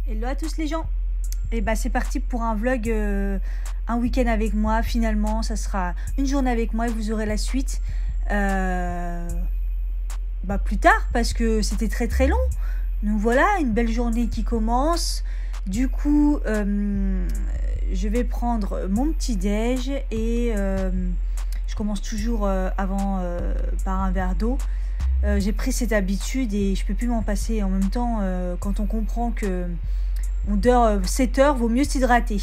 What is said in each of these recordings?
Hello à tous les gens. Et bah c'est parti pour un vlog, un week-end avec moi. Finalement, ça sera une journée avec moi et vous aurez la suite plus tard parce que c'était très long. Donc voilà, une belle journée qui commence. Du coup, je vais prendre mon petit déj et je commence toujours avant par un verre d'eau. J'ai pris cette habitude et je peux plus m'en passer. En même temps, quand on comprend que on dort 7 heures, vaut mieux s'hydrater.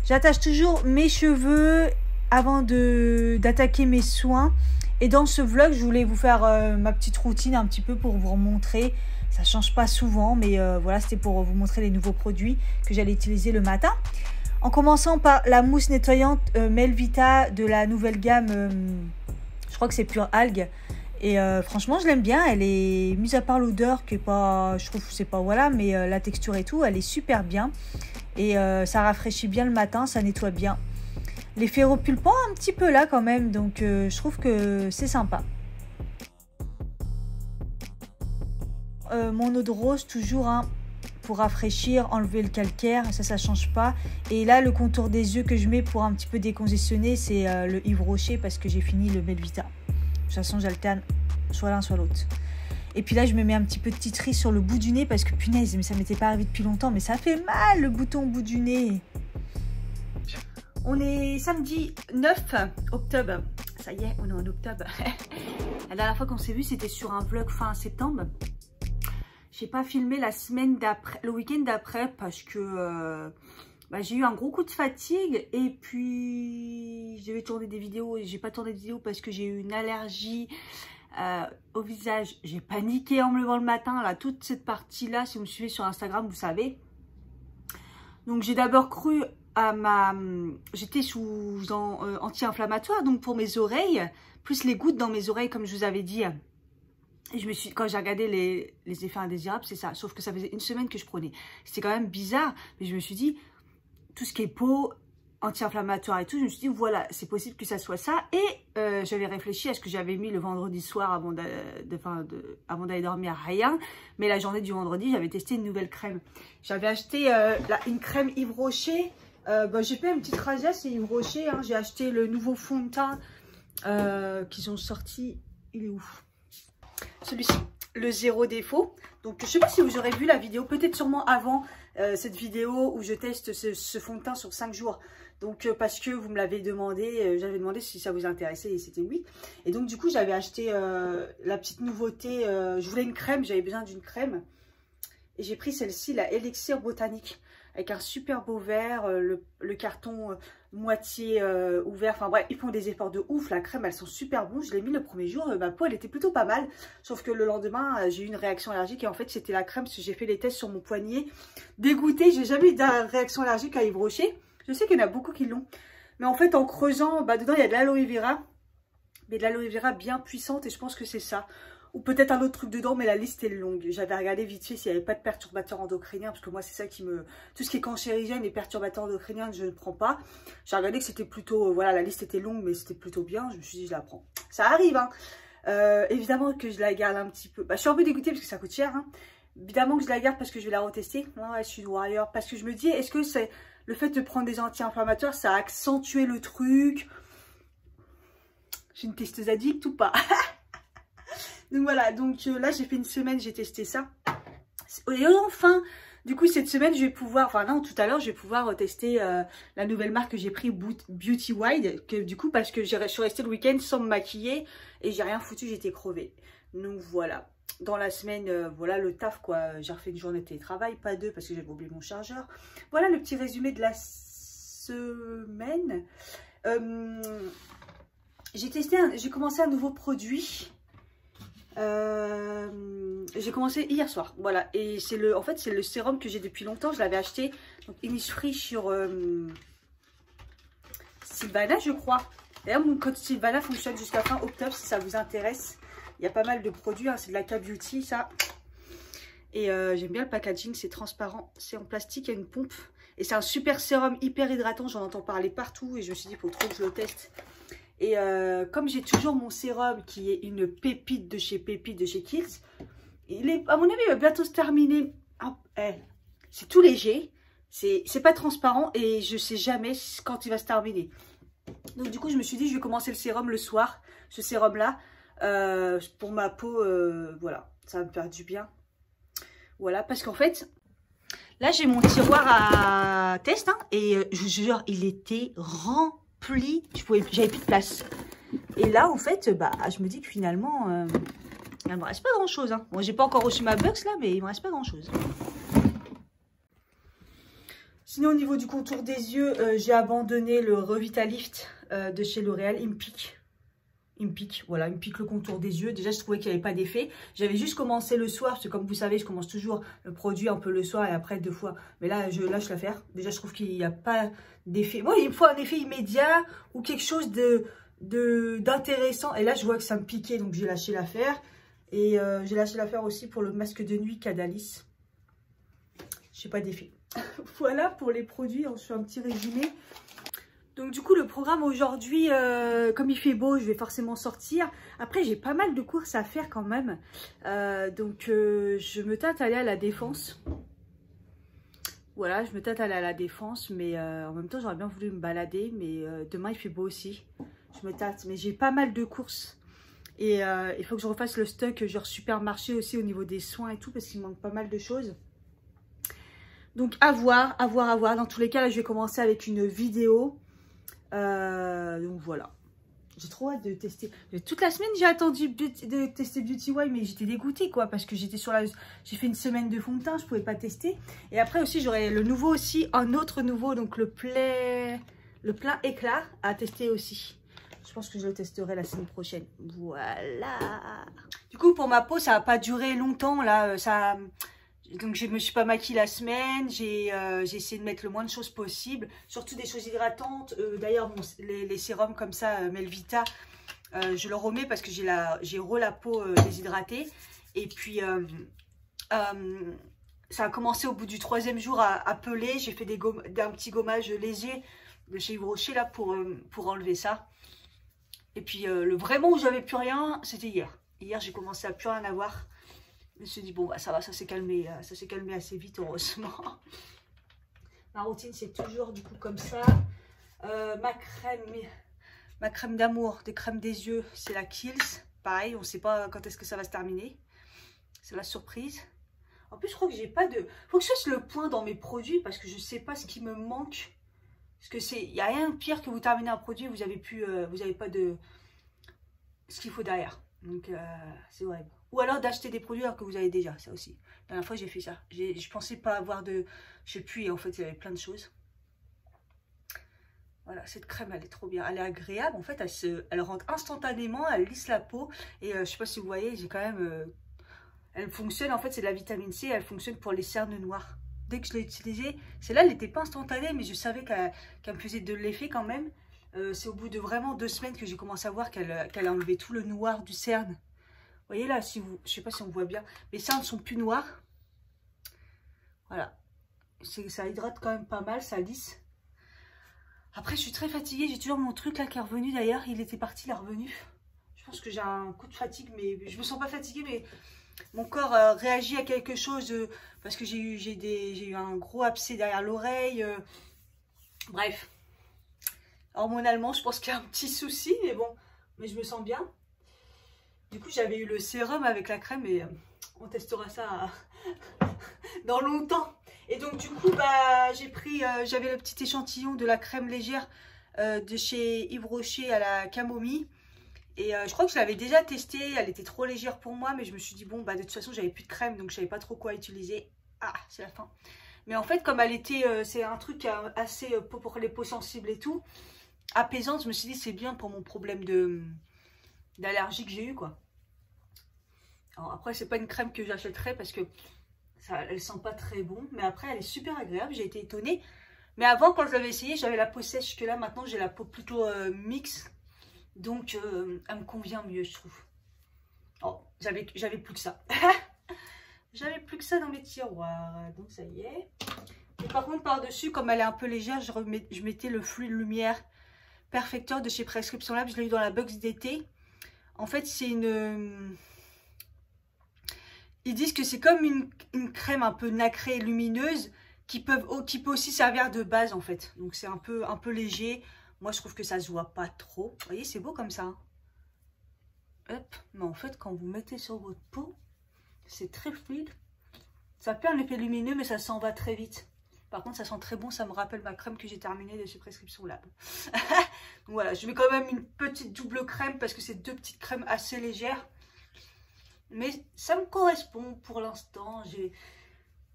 J'attache toujours mes cheveux avant d'attaquer mes soins. Et dans ce vlog, je voulais vous faire ma petite routine un petit peu pour vous montrer. Ça change pas souvent, mais voilà, c'était pour vous montrer les nouveaux produits que j'allais utiliser le matin. En commençant par la mousse nettoyante Melvita de la nouvelle gamme, je crois que c'est Pure Algue. Et franchement, je l'aime bien. Elle est, mise à part l'odeur qui est pas, je trouve, c'est pas voilà, mais la texture et tout, elle est super bien. Et ça rafraîchit bien le matin, ça nettoie bien. L'effet repulpant un petit peu là quand même, donc je trouve que c'est sympa. Mon eau de rose toujours pour rafraîchir, enlever le calcaire, ça change pas. Et là, le contour des yeux que je mets pour un petit peu décongestionner, c'est le Yves Rocher parce que j'ai fini le Melvita. De toute façon, j'alterne soit l'un soit l'autre. Et puis là, je me mets un petit peu de titri sur le bout du nez parce que punaise, mais ça m'était pas arrivé depuis longtemps, mais ça fait mal le bouton au bout du nez. On est samedi 9 octobre. Ça y est, on est en octobre. La dernière fois qu'on s'est vu, c'était sur un vlog fin septembre. J'ai pas filmé la semaine d'après, le week-end d'après parce que j'ai eu un gros coup de fatigue et puis je devais tourner des vidéos et j'ai pas tourné de vidéos parce que j'ai eu une allergie au visage. J'ai paniqué en me levant le matin, là, toute cette partie-là, si vous me suivez sur Instagram, vous savez. Donc j'ai d'abord cru à j'étais sous anti-inflammatoire, donc pour mes oreilles, plus les gouttes dans mes oreilles comme je vous avais dit. Et je me suis, quand j'ai regardé les effets indésirables, c'est ça. Sauf que ça faisait une semaine que je prenais. C'était quand même bizarre, mais je me suis dit, tout ce qui est peau, anti-inflammatoire et tout, je me suis dit, voilà, c'est possible que ça soit ça. Et j'avais réfléchi à ce que j'avais mis le vendredi soir avant d'aller dormir, rien. Mais la journée du vendredi, j'avais testé une nouvelle crème. J'avais acheté une crème Yves Rocher. J'ai fait une petite razzia, c'est Yves Rocher. J'ai acheté le nouveau fond de teint qu'ils ont sorti. Il est où? Celui-ci, le zéro défaut. Donc je sais pas si vous aurez vu la vidéo, peut-être sûrement avant cette vidéo où je teste ce fond de teint sur 5 jours. Donc parce que vous me l'avez demandé, j'avais demandé si ça vous intéressait et c'était oui. Et donc du coup j'avais acheté la petite nouveauté, je voulais une crème, j'avais besoin d'une crème. Et j'ai pris celle-ci, la Elixir Botanique, avec un super beau verre, le carton moitié ouvert. Enfin bref, ils font des efforts de ouf. La crème, elles sont super bonnes. Je l'ai mis le premier jour. Ma peau, elle était plutôt pas mal. Sauf que le lendemain, j'ai eu une réaction allergique. Et en fait, c'était la crème parce que j'ai fait les tests sur mon poignet. Dégoûtée, j'ai jamais eu de réaction allergique à Yves Rocher. Je sais qu'il y en a beaucoup qui l'ont. Mais en fait, en creusant, dedans, il y a de l'aloe vera. Mais de l'aloe vera bien puissante. Et je pense que c'est ça. Ou peut-être un autre truc dedans, mais la liste est longue. J'avais regardé vite fait s'il n'y avait pas de perturbateurs endocriniens, parce que moi, c'est ça qui me... Tout ce qui est cancérigène et perturbateurs endocriniens, je ne prends pas. J'ai regardé que c'était plutôt... voilà, la liste était longue, mais c'était plutôt bien. Je me suis dit, je la prends. Ça arrive, hein. Évidemment que je la garde un petit peu. Je suis un peu dégoûtée, parce que ça coûte cher, hein. Évidemment que je la garde parce que je vais la retester. Ouais, je suis warrior. Parce que je me dis, est-ce que c'est... Le fait de prendre des anti-inflammatoires, ça a accentué le truc? J'ai une testeuse addict ou pas? Donc voilà, donc là j'ai fait une semaine, j'ai testé ça. Et enfin, du coup cette semaine je vais pouvoir, enfin non tout à l'heure je vais pouvoir tester la nouvelle marque que j'ai pris, Beauty Wide. Que du coup parce que je suis restée le week-end sans me maquiller et j'ai rien foutu, j'étais crevée. Donc voilà, dans la semaine, voilà le taf quoi. J'ai refait une journée de télétravail, pas deux parce que j'avais oublié mon chargeur. Voilà le petit résumé de la semaine. J'ai commencé un nouveau produit. J'ai commencé hier soir, voilà, et c'est en fait c'est le sérum que j'ai depuis longtemps. Je l'avais acheté, donc Innisfree sur Sylvana je crois. D'ailleurs mon code Sylvana fonctionne jusqu'à fin octobre si ça vous intéresse. Il y a pas mal de produits, hein. C'est de la K-Beauty ça. Et j'aime bien le packaging, c'est transparent, c'est en plastique, il y a une pompe. Et c'est un super sérum hyper hydratant, j'en entends parler partout et je me suis dit il faut trop que je le teste. Et comme j'ai toujours mon sérum qui est une pépite de chez Kiehl's, il est, à mon avis, il va bientôt se terminer. c'est tout léger. C'est pas transparent et je sais jamais quand il va se terminer. Donc du coup, je me suis dit, je vais commencer le sérum le soir. Ce sérum-là, pour ma peau, voilà, ça va me faire du bien. Voilà, parce qu'en fait, là, j'ai mon tiroir à test. Hein, et je vous jure, il était rempli. J'avais plus de place. Et là, en fait, bah, je me dis que finalement, il me reste pas grand-chose. Hein. Bon, j'ai pas encore reçu ma box là, mais il me reste pas grand-chose. Sinon, au niveau du contour des yeux, j'ai abandonné le Revitalift de chez L'Oréal. Il me pique. Il me pique, voilà, il me pique le contour des yeux. Déjà, je trouvais qu'il n'y avait pas d'effet. J'avais juste commencé le soir, parce que comme vous savez, je commence toujours le produit un peu le soir et après 2 fois. Mais là, je lâche l'affaire. Déjà, je trouve qu'il n'y a pas d'effet. Moi, il me faut un effet immédiat ou quelque chose d'intéressant. Et là, je vois que ça me piquait, donc j'ai lâché l'affaire. Et j'ai lâché l'affaire aussi pour le masque de nuit Cadalis. Je n'ai pas d'effet. Voilà pour les produits, je fais un petit résumé. Donc du coup le programme aujourd'hui, comme il fait beau, je vais forcément sortir. Après j'ai pas mal de courses à faire quand même. Donc je me tâte à aller à la Défense. Voilà, je me tâte à aller à la Défense. Mais en même temps j'aurais bien voulu me balader. Mais demain il fait beau aussi. Je me tâte, mais j'ai pas mal de courses. Et il faut que je refasse le stock genre supermarché aussi au niveau des soins et tout. Parce qu'il manque pas mal de choses. Donc à voir, à voir, à voir. Dans tous les cas, là, je vais commencer avec une vidéo. Donc voilà. J'ai trop hâte de tester. Toute la semaine, j'ai attendu de tester Beauty Way, mais j'étais dégoûtée, quoi. Parce que j'étais sur la... J'ai fait une semaine de fond de teint, je pouvais pas tester. Et après aussi, j'aurai le nouveau aussi, un autre nouveau, donc le plein éclat à tester aussi. Je pense que je le testerai la semaine prochaine. Voilà. Du coup, pour ma peau, ça n'a pas duré longtemps, là. Donc je me suis pas maquillée la semaine, j'ai essayé de mettre le moins de choses possible, surtout des choses hydratantes. D'ailleurs bon, les sérums comme ça, Melvita, je le remets parce que j'ai la peau déshydratée. Et puis ça a commencé au bout du 3e jour à peler. J'ai fait un petit gommage léger de chez Yves Rocher là pour enlever ça. Et puis le vrai moment où j'avais plus rien, c'était hier. Hier j'ai commencé à plus rien avoir. Je me suis dit, bon, bah, ça va, ça s'est calmé assez vite, heureusement. Ma routine, c'est toujours, du coup, comme ça. Ma crème d'amour, des crèmes des yeux, c'est la Kiehl's. Pareil, on ne sait pas quand est-ce que ça va se terminer. C'est la surprise. En plus, je crois que j'ai pas de... Faut que je fasse le point dans mes produits parce que je ne sais pas ce qui me manque. Parce que il n'y a rien de pire que vous terminez un produit et vous n'avez pas de... ce qu'il faut derrière. Donc, c'est horrible. Ou alors d'acheter des produits alors que vous avez déjà, ça aussi. La dernière fois, j'ai fait ça. Je pensais pas avoir de... Je sais plus, et en fait, il y avait plein de choses. Voilà, cette crème, elle est trop bien. Elle est agréable. En fait, elle rentre instantanément, elle lisse la peau. Et je sais pas si vous voyez, j'ai quand même... elle fonctionne, en fait, c'est de la vitamine C. Elle fonctionne pour les cernes noires. Dès que je l'ai utilisée, celle-là, elle n'était pas instantanée, mais je savais qu'elle me faisait de l'effet quand même. C'est au bout de vraiment 2 semaines que j'ai commencé à voir qu'elle a enlevé tout le noir du cerne. Vous voyez là, je sais pas si on voit bien, mes cernes ne sont plus noirs. Voilà. Ça hydrate quand même pas mal, ça lisse. Après, je suis très fatiguée. J'ai toujours mon truc là qui est revenu d'ailleurs. Il était parti, il est revenu. Je pense que j'ai un coup de fatigue, mais je me sens pas fatiguée, mais mon corps réagit à quelque chose parce que j'ai eu un gros abcès derrière l'oreille. Bref. Hormonalement, je pense qu'il y a un petit souci, mais bon, mais je me sens bien. Du coup, j'avais eu le sérum avec la crème et on testera ça dans longtemps. Et donc, du coup, bah, j'avais le petit échantillon de la crème légère de chez Yves Rocher à la camomille. Et je crois que je l'avais déjà testée, elle était trop légère pour moi, mais je me suis dit, bon, bah, de toute façon, j'avais plus de crème, donc je savais pas trop quoi utiliser. Ah, c'est la fin. Mais en fait, comme elle était, c'est un truc assez pour les peaux sensibles et tout, apaisante, je me suis dit, c'est bien pour mon problème d'allergie que j'ai eu, quoi. Alors après, c'est pas une crème que j'achèterais parce que elle sent pas très bon. Mais après, elle est super agréable. J'ai été étonnée. Mais avant, quand je l'avais essayé, j'avais la peau sèche que là. Maintenant, j'ai la peau plutôt mixte. Donc, elle me convient mieux, je trouve. Oh, j'avais plus que ça. J'avais plus que ça dans mes tiroirs. Donc, ça y est. Et par contre, par-dessus, comme elle est un peu légère, je mettais le fluide lumière Perfector de chez Prescription Lab. Je l'ai eu dans la box d'été. En fait, c'est une... Ils disent que c'est comme une crème un peu nacrée, lumineuse, qui peut aussi servir de base en fait. Donc c'est un peu léger. Moi je trouve que ça se voit pas trop. Vous voyez, c'est beau comme ça. Hop. Mais en fait quand vous mettez sur votre peau, c'est très fluide. Ça fait un effet lumineux mais ça s'en va très vite. Par contre ça sent très bon, ça me rappelle ma crème que j'ai terminée de chez Prescription Lab. Donc voilà, je mets quand même une petite double crème parce que c'est deux petites crèmes assez légères. Mais ça me correspond pour l'instant.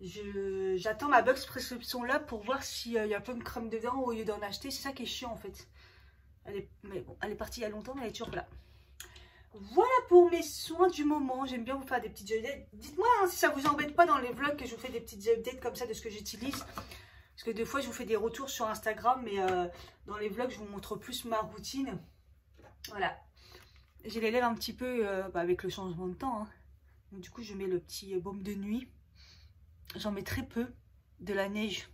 J'attends ma box Prescription Lab pour voir s'il y a plein de crème dedans au lieu d'en acheter. C'est ça qui est chiant en fait. Mais bon, elle est partie il y a longtemps mais elle est toujours là. Voilà pour mes soins du moment. J'aime bien vous faire des petites updates. Dites-moi hein, si ça vous embête pas dans les vlogs que je vous fais des petites updates comme ça de ce que j'utilise. Parce que des fois je vous fais des retours sur Instagram. Mais dans les vlogs je vous montre plus ma routine. Voilà. J'ai les lèvres un petit peu avec le changement de temps. Hein. Donc, du coup je mets le petit baume de nuit. J'en mets très peu. De la neige.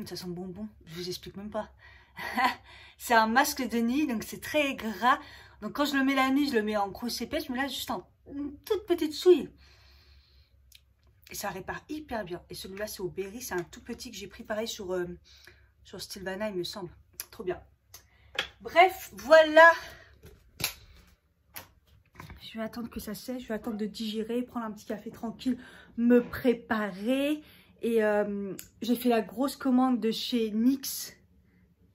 Ça sent bonbon. Je vous explique même pas. C'est un masque de nuit. Donc c'est très gras. Donc quand je le mets la nuit, je le mets en grosse épaisse, mais là juste en une toute petite souille. Et ça répare hyper bien. Et celui-là c'est au berry, c'est un tout petit que j'ai pris pareil sur Stilvana il me semble. Trop bien. Bref, voilà. Je vais attendre que ça sèche, je vais attendre de digérer, prendre un petit café tranquille, me préparer. Et j'ai fait la grosse commande de chez NYX.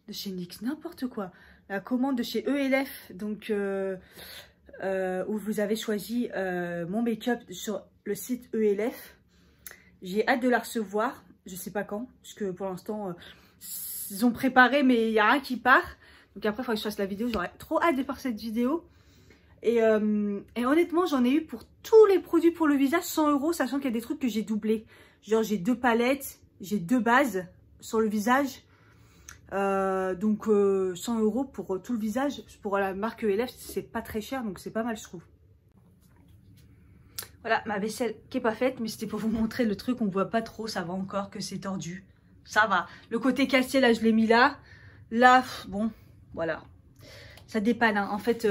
De chez NYX, n'importe quoi. La commande de chez ELF, donc où vous avez choisi mon make-up sur le site ELF. J'ai hâte de la recevoir, je sais pas quand, parce que pour l'instant, ils ont préparé, mais il n'y a rien qui part. Donc après, il faudrait que je fasse la vidéo, j'aurais trop hâte de faire cette vidéo. Et honnêtement, j'en ai eu pour tous les produits pour le visage, 100 €, sachant qu'il y a des trucs que j'ai doublés. Genre, j'ai 2 palettes, j'ai 2 bases sur le visage. Donc 100 € pour tout le visage. Pour la marque ELF, c'est pas très cher, donc c'est pas mal, je trouve. Voilà, ma vaisselle qui est pas faite, mais c'était pour vous montrer le truc. On voit pas trop, ça va encore, que c'est tordu. Ça va. Le côté cassé, là, je l'ai mis là. Là, bon, voilà. Ça dépanne, hein. En fait...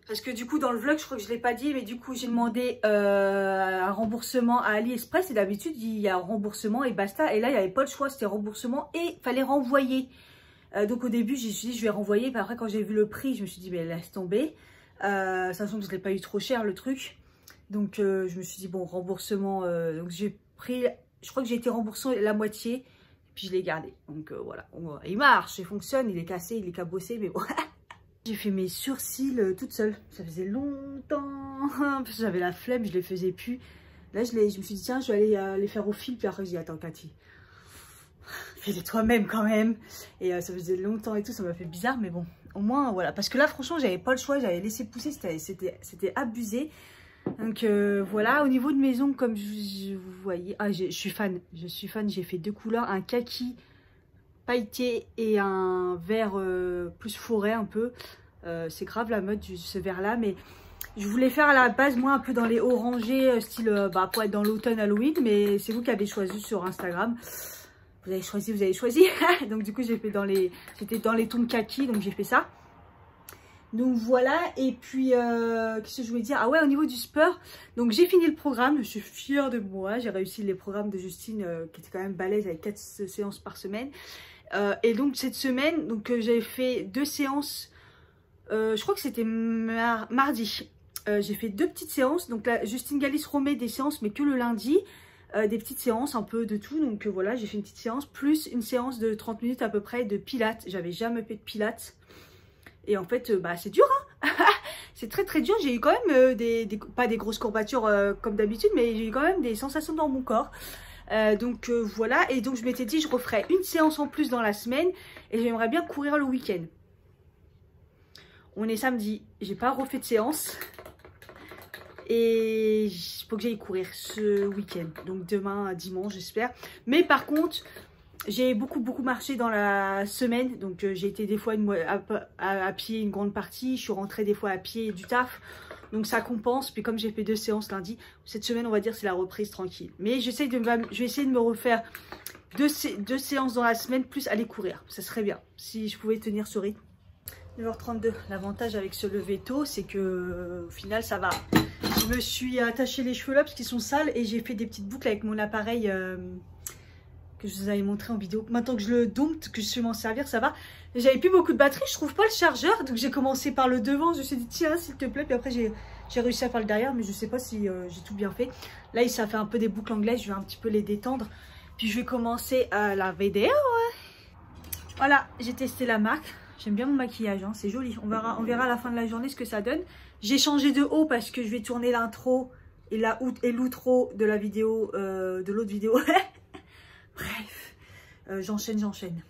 Parce que du coup, dans le vlog, je crois que je ne l'ai pas dit, mais du coup, j'ai demandé un remboursement à AliExpress. Et d'habitude, il y a remboursement et basta. Et là, il n'y avait pas le choix, c'était remboursement et il fallait renvoyer. Donc au début, j'ai dit, je vais renvoyer. Puis après, quand j'ai vu le prix, je me suis dit, mais laisse tomber. Sachant que je ne l'ai pas eu trop cher, le truc. Donc je me suis dit, bon, remboursement. Donc j'ai pris, je crois que j'ai été remboursé la moitié. Et puis je l'ai gardé. Donc voilà, il marche, il fonctionne, il est cassé, il est cabossé, mais bon. J'ai fait mes sourcils toute seule. Ça faisait longtemps. J'avais la flemme, je les faisais plus. Là, je me suis dit, tiens, je vais aller les faire au fil. Puis après, je dis, attends, Cathy, fais-les toi-même quand même. Et ça faisait longtemps et tout, ça m'a fait bizarre. Mais bon, au moins, voilà. Parce que là, franchement, j'avais pas le choix. J'avais laissé pousser. C'était abusé. Donc voilà, au niveau de mes ongles, comme vous voyez, je suis fan. Je suis fan. J'ai fait 2 couleurs, un kaki pailleté et un vert plus forêt un peu. C'est grave la mode de ce vert là, mais je voulais faire à la base moi un peu dans les orangés style pour être dans l'automne Halloween, mais c'est vous qui avez choisi sur Instagram. Vous avez choisi. Donc du coup j'ai fait j'étais dans les tons kaki, donc j'ai fait ça. Donc voilà, et puis qu'est-ce que je voulais dire? Ah ouais, au niveau du sport, donc j'ai fini le programme, je suis fière de moi, j'ai réussi les programmes de Justine qui était quand même balèze avec 4 séances par semaine. Et donc cette semaine, donc j'avais fait 2 séances, je crois que c'était mardi. J'ai fait 2 petites séances, donc là Justine Galis remet des séances mais que le lundi, des petites séances un peu de tout. Donc voilà, j'ai fait une petite séance plus une séance de 30 minutes à peu près de pilates. J'avais jamais fait de pilates. Et en fait, c'est dur, hein. C'est très très dur. J'ai eu quand même pas des grosses courbatures comme d'habitude, mais j'ai eu quand même des sensations dans mon corps. Donc voilà, et donc je m'étais dit je referais une séance en plus dans la semaine et j'aimerais bien courir le week-end. On est samedi, j'ai pas refait de séance et il faut que j'aille courir ce week-end, donc demain dimanche j'espère. Mais par contre j'ai beaucoup marché dans la semaine, donc j'ai été des fois à pied une grande partie, je suis rentrée des fois à pied du taf. Donc ça compense, puis comme j'ai fait 2 séances lundi, cette semaine on va dire c'est la reprise tranquille. Mais je vais essayer de me refaire 2 séances dans la semaine, plus aller courir. Ça serait bien, si je pouvais tenir ce rythme. 9h32, l'avantage avec ce lever tôt, c'est que au final ça va. Je me suis attaché les cheveux là parce qu'ils sont sales et j'ai fait des petites boucles avec mon appareil que je vous avais montré en vidéo. Maintenant que je le dompte, que je sais m'en servir, ça va. J'avais plus beaucoup de batterie, je trouve pas le chargeur. Donc j'ai commencé par le devant, je me suis dit tiens s'il te plaît. Puis après j'ai réussi à faire le derrière, mais je sais pas si j'ai tout bien fait. Là ça fait un peu des boucles anglaises, je vais un petit peu les détendre. Puis je vais commencer la vidéo. Voilà, j'ai testé la marque. J'aime bien mon maquillage, hein, c'est joli. On verra à la fin de la journée ce que ça donne. J'ai changé de haut parce que je vais tourner l'intro et l'outro de la vidéo, de l'autre vidéo. Bref, j'enchaîne.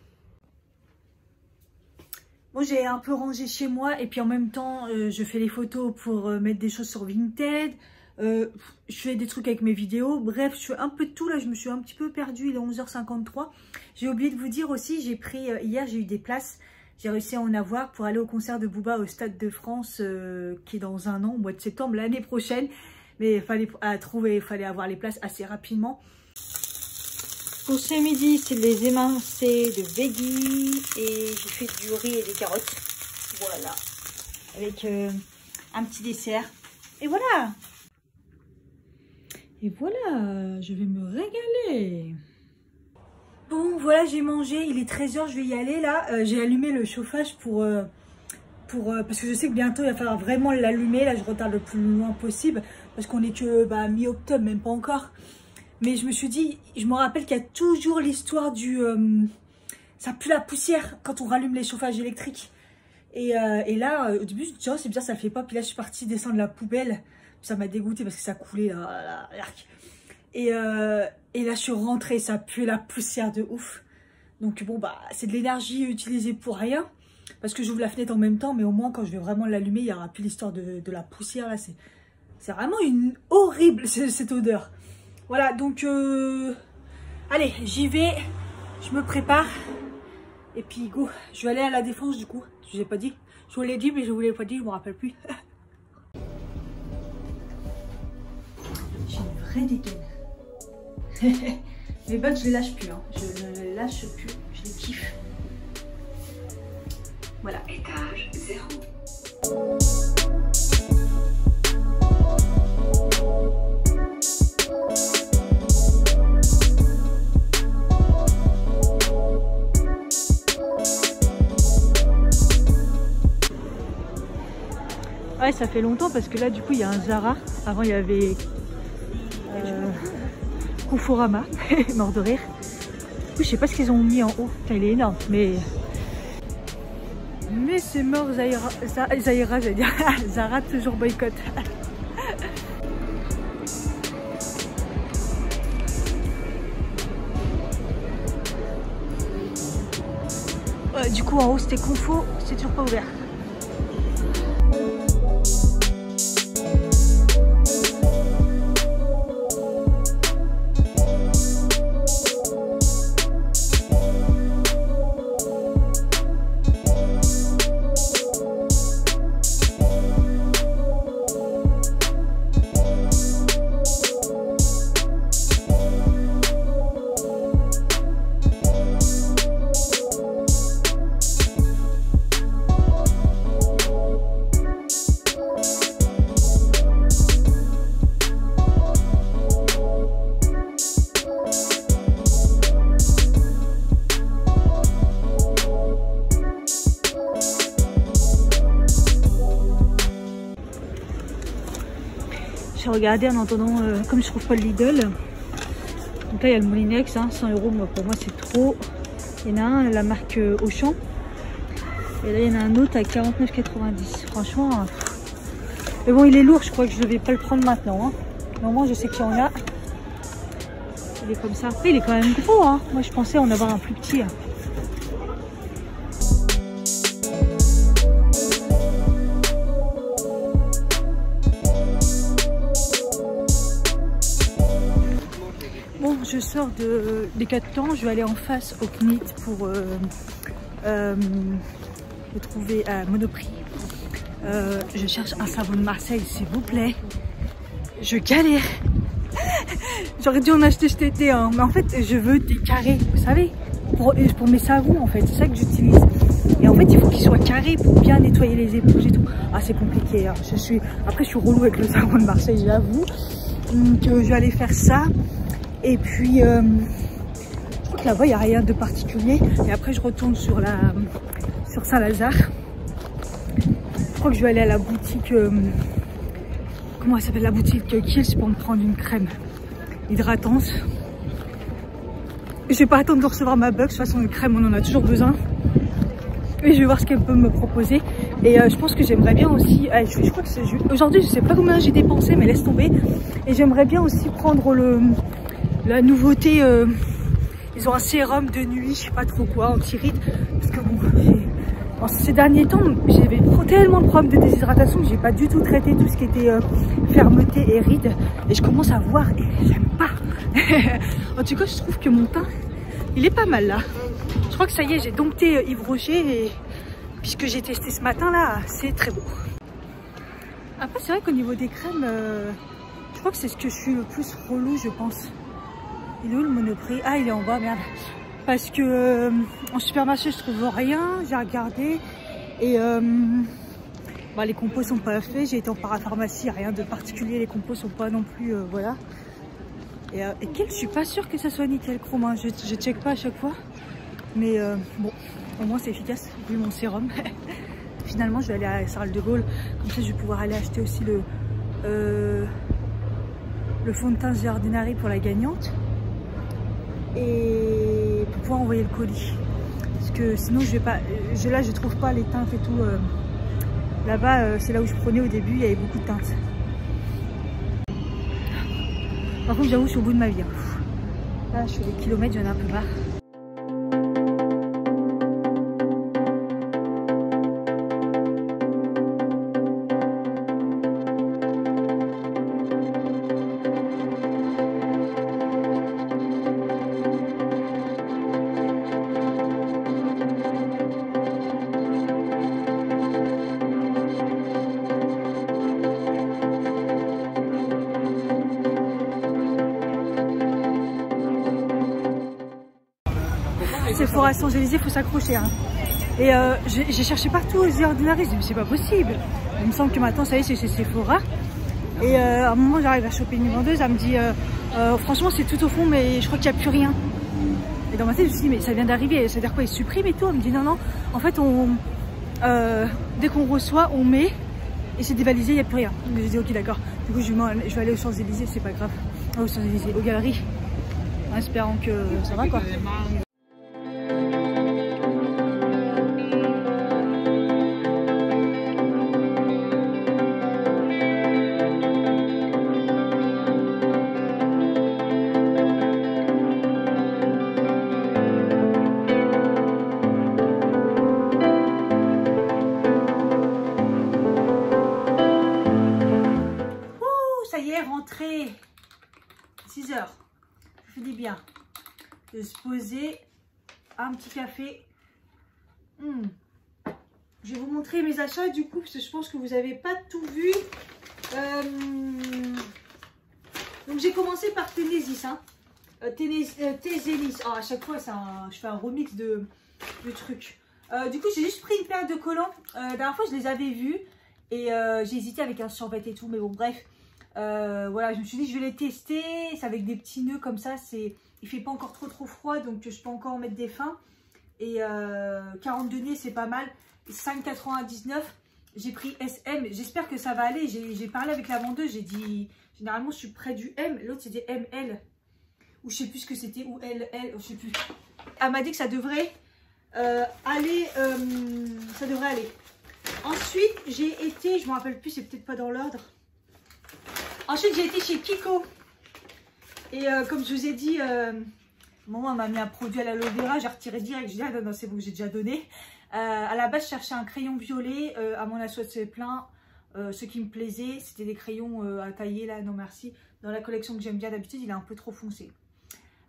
Bon, j'ai un peu rangé chez moi et puis en même temps, je fais les photos pour mettre des choses sur Vinted. Je fais des trucs avec mes vidéos. Bref, je fais un peu de tout. Là, je me suis un petit peu perdue. Il est 11h53. J'ai oublié de vous dire aussi, j'ai pris, hier, j'ai eu des places. J'ai réussi à en avoir pour aller au concert de Booba au Stade de France, qui est dans un an, au mois de septembre, l'année prochaine. Mais il fallait avoir les places assez rapidement. Pour ce midi, c'est les émincés de veggie et j'ai fait du riz et des carottes. Voilà, avec un petit dessert. Et voilà. Et voilà, je vais me régaler. Bon, voilà, j'ai mangé. Il est 13h, je vais y aller là. J'ai allumé le chauffage parce que je sais que bientôt il va falloir vraiment l'allumer. Là, je retarde le plus loin possible parce qu'on est que mi-octobre, même pas encore. Mais je me suis dit, je me rappelle qu'il y a toujours l'histoire du... ça pue la poussière quand on rallume les chauffages électriques. Et là, au début, je me dis, oh, c'est bien, ça fait pas. Puis là, je suis partie descendre la poubelle. Ça m'a dégoûté parce que ça coulait là. Et là, je suis rentrée, ça puait la poussière de ouf. Donc bon, c'est de l'énergie utilisée pour rien. Parce que j'ouvre la fenêtre en même temps, mais au moins, quand je vais vraiment l'allumer, il n'y aura plus l'histoire de la poussière. Là, c'est vraiment une horrible, cette odeur. Voilà, donc, allez, j'y vais. Je me prépare. Et puis, go, je vais aller à la Défense, du coup. Je vous ai pas dit. Je vous l'ai dit, mais je vous l'ai pas dit, je me rappelle plus. J'ai une vraie dégaine. Les bugs, je les lâche plus. Hein. Je ne les lâche plus. Je les kiffe. Voilà. Étage 0. Ouais, ça fait longtemps parce que là, du coup, il y a un Zara. Avant, il y avait Conforama, mort de rire. Du coup, je sais pas ce qu'ils ont mis en haut. Enfin, il est énorme, mais c'est mort. Zahira, j'allais dire. Zara toujours boycott. Du coup, en haut, c'était Confo, c'est toujours pas ouvert. J'ai regardé en entendant, comme je trouve pas le Lidl. Donc là, il y a le Molinex, hein, 100 €, moi, pour moi, c'est trop. Il y en a un, la marque Auchan. Et là, il y en a un autre à 49,90 €. Franchement, mais bon, il est lourd, je crois que je ne vais pas le prendre maintenant. Hein. Mais au moins, je sais qu'il y en a. Il est comme ça. Après, il est quand même gros. Hein. Moi, je pensais en avoir un plus petit. Hein. Bon, je sors de Decathlon, je vais aller en face au CNIT pour le trouver à Monoprix. Je cherche un savon de Marseille, s'il vous plaît. Je galère. J'aurais dû en acheter cet été, hein. Mais en fait, je veux des carrés, vous savez, pour mes savons, en fait. C'est ça que j'utilise. Et en fait, il faut qu'ils soient carrés pour bien nettoyer les éponges et tout. Ah, c'est compliqué. Hein. Après, je suis relou avec le savon de Marseille, j'avoue. Donc, je vais aller faire ça. Et puis, je crois que là-bas, il n'y a rien de particulier. Et après, je retourne sur Saint-Lazare. Je crois que je vais aller à la boutique... comment elle s'appelle, la boutique Kiehl's, pour me prendre une crème hydratante. Je vais pas attendre de recevoir ma Bugs. De toute façon, une crème, on en a toujours besoin. Et je vais voir ce qu'elle peut me proposer. Et je pense que j'aimerais bien aussi... je crois que c'est... Aujourd'hui, je sais pas combien j'ai dépensé, mais laisse tomber. Et j'aimerais bien aussi prendre la nouveauté... ils ont un sérum de nuit, je sais pas trop quoi, anti-rides. Parce que bon, ces derniers temps, j'avais tellement de problèmes de déshydratation que j'ai pas du tout traité tout ce qui était fermeté et rides. Et je commence à voir et j'aime pas. En tout cas, je trouve que mon teint, il est pas mal là. Je crois que ça y est, j'ai dompté Yves Rocher et puisque j'ai testé ce matin là, c'est très beau. Après, c'est vrai qu'au niveau des crèmes, je crois que c'est ce que je suis le plus relou, je pense. Il est où le Monoprix? Ah, il est en bas, merde. Parce que en supermarché, je trouve rien. J'ai regardé et bah, les compos sont pas faits. J'ai été en parapharmacie, rien de particulier. Les compos sont pas non plus, voilà. Et quel, je suis pas sûre que ça soit nickel chrome. Hein. Je check pas à chaque fois. Mais bon, au moins c'est efficace vu mon sérum. Finalement, je vais aller à Charles de Gaulle. Comme ça, je vais pouvoir aller acheter aussi le fond de teint The Ordinary pour la gagnante. Et pour pouvoir envoyer le colis. Parce que sinon, je vais pas. Là, je trouve pas les teintes et tout. Là-bas, c'est là où je prenais au début, il y avait beaucoup de teintes. Par contre, j'avoue, je suis au bout de ma vie. Hein. Là, je fais des kilomètres, j'en ai un peu marre. Sephora Champs-Élysées, il faut s'accrocher. Hein. Et j'ai cherché partout aux The Ordinary, je me dis mais c'est pas possible. Il me semble que maintenant ça y est, c'est chez Sephora. Et à un moment j'arrive à choper une vendeuse, elle me dit franchement c'est tout au fond mais je crois qu'il n'y a plus rien. Et dans ma tête je me suis dit mais ça vient d'arriver, ça veut dire quoi, ils suppriment et tout. Elle me dit non, en fait dès qu'on reçoit on met et c'est dévalisé, il n'y a plus rien. Donc j'ai dit ok d'accord, du coup je vais aller aux Champs-Élysées, c'est pas grave. Aux Champs-Élysées, aux galeries, en espérant que ça va quoi. Rentrée 6 h, ça fait du bien de se poser, un petit café. Je vais vous montrer mes achats du coup parce que je pense que vous n'avez pas tout vu. Donc j'ai commencé par Tenesis, hein. Tezenis. Oh, à chaque fois je fais un remix de trucs. Du coup j'ai juste pris une paire de collants. La dernière fois je les avais vus et j'ai hésité avec un survêt et tout, mais bon bref. Voilà, je me suis dit je vais les tester, c'est avec des petits nœuds comme ça, il fait pas encore trop froid donc je peux encore en mettre des fins. Et 42 nez c'est pas mal, 5,99. J'ai pris SM, j'espère que ça va aller. J'ai parlé avec la vendeuse, j'ai dit généralement je suis près du M, l'autre c'était ML ou je sais plus ce que c'était, ou LL, je sais plus. Elle m'a dit que ça devrait aller, ça devrait aller. Ensuite j'ai été, je me rappelle plus, c'est peut-être pas dans l'ordre. Ensuite, j'ai été chez Kiko. Et comme je vous ai dit, maman m'a mis un produit à l'aloe vera, j'ai retiré direct. Je dis, ah non, c'est bon, j'ai déjà donné. À la base, je cherchais un crayon violet. À mon achat, c'est plein. Ce qui me plaisait, c'était des crayons à tailler, là, non merci. Dans la collection que j'aime bien d'habitude, il est un peu trop foncé.